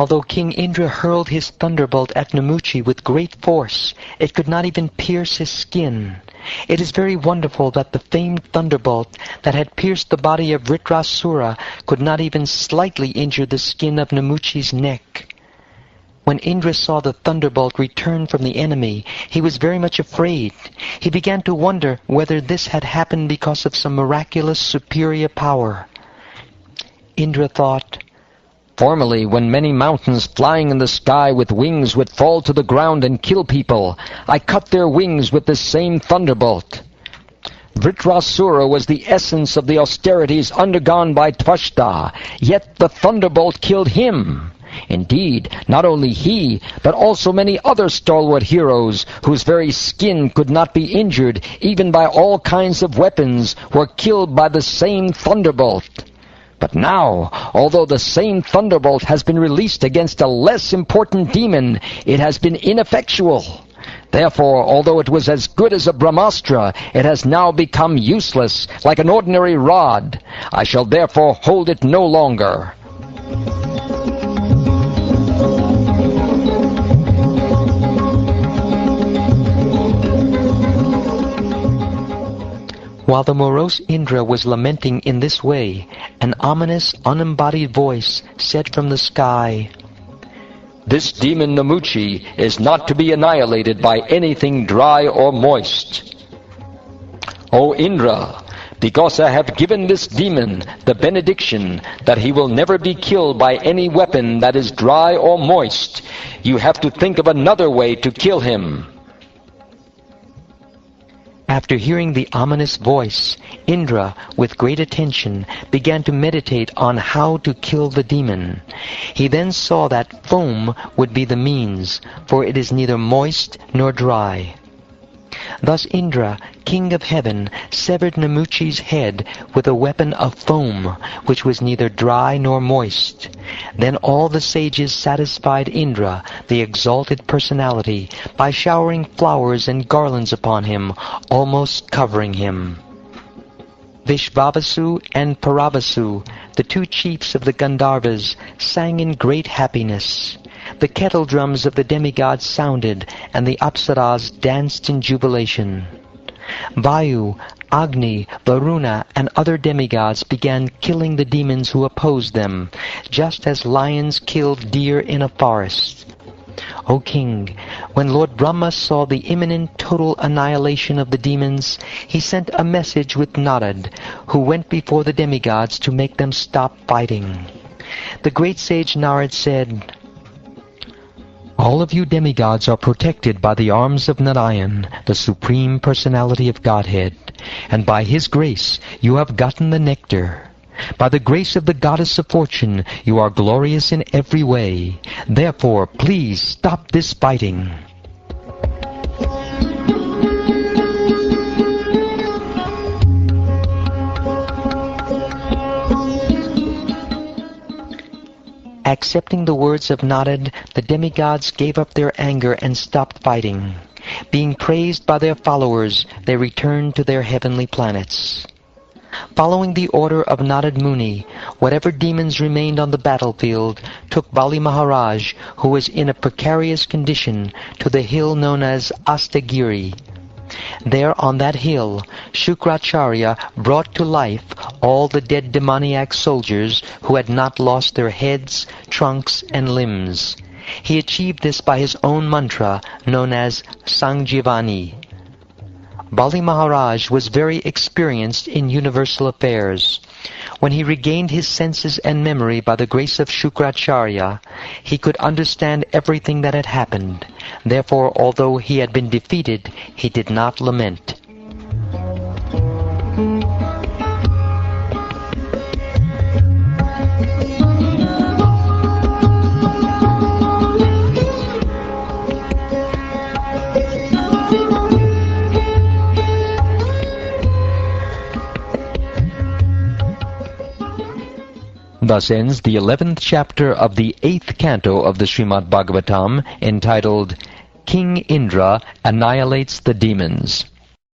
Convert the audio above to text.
Although King Indra hurled his thunderbolt at Namuchi with great force, it could not even pierce his skin. It is very wonderful that the famed thunderbolt that had pierced the body of Vritrasura could not even slightly injure the skin of Namuchi's neck. When Indra saw the thunderbolt return from the enemy, he was very much afraid. He began to wonder whether this had happened because of some miraculous superior power. Indra thought, "Formerly, when many mountains flying in the sky with wings would fall to the ground and kill people, I cut their wings with this same thunderbolt. Vritrasura was the essence of the austerities undergone by Tvashta, yet the thunderbolt killed him. Indeed, not only he, but also many other stalwart heroes, whose very skin could not be injured even by all kinds of weapons, were killed by the same thunderbolt. But now, although the same thunderbolt has been released against a less important demon, it has been ineffectual. Therefore, although it was as good as a Brahmastra, it has now become useless, like an ordinary rod. I shall therefore hold it no longer." While the morose Indra was lamenting in this way, an ominous, unembodied voice said from the sky, "This demon Namuchi is not to be annihilated by anything dry or moist. O Indra, because I have given this demon the benediction that he will never be killed by any weapon that is dry or moist, you have to think of another way to kill him." After hearing the ominous voice, Indra, with great attention, began to meditate on how to kill the demon. He then saw that foam would be the means, for it is neither moist nor dry. Thus Indra, king of heaven, severed Namuchi's head with a weapon of foam, which was neither dry nor moist. Then all the sages satisfied Indra, the exalted personality, by showering flowers and garlands upon him, almost covering him. Vishvavasu and Paravasu, the two chiefs of the Gandharvas, sang in great happiness. The kettle drums of the demigods sounded, and the Apsaras danced in jubilation. Vayu, Agni, Varuna, and other demigods began killing the demons who opposed them, just as lions killed deer in a forest. O king, when Lord Brahma saw the imminent total annihilation of the demons, he sent a message with Narad, who went before the demigods to make them stop fighting. The great sage Narad said, "All of you demigods are protected by the arms of Narayan, the Supreme Personality of Godhead, and by his grace you have gotten the nectar. By the grace of the Goddess of Fortune you are glorious in every way. Therefore, please stop this fighting." Accepting the words of Narad, the demigods gave up their anger and stopped fighting. Being praised by their followers, they returned to their heavenly planets. Following the order of Narad Muni, whatever demons remained on the battlefield took Bali Maharaj, who was in a precarious condition, to the hill known as Astagiri. There on that hill, Shukracharya brought to life all the dead demoniac soldiers who had not lost their heads, trunks, and limbs. He achieved this by his own mantra, known as Sanjivani. Bali Maharaj was very experienced in universal affairs. When he regained his senses and memory by the grace of Shukracharya, he could understand everything that had happened. Therefore, although he had been defeated, he did not lament. Thus ends the 11th chapter of the 8th canto of the Shrimad Bhagavatam, entitled King Indra Annihilates the Demons.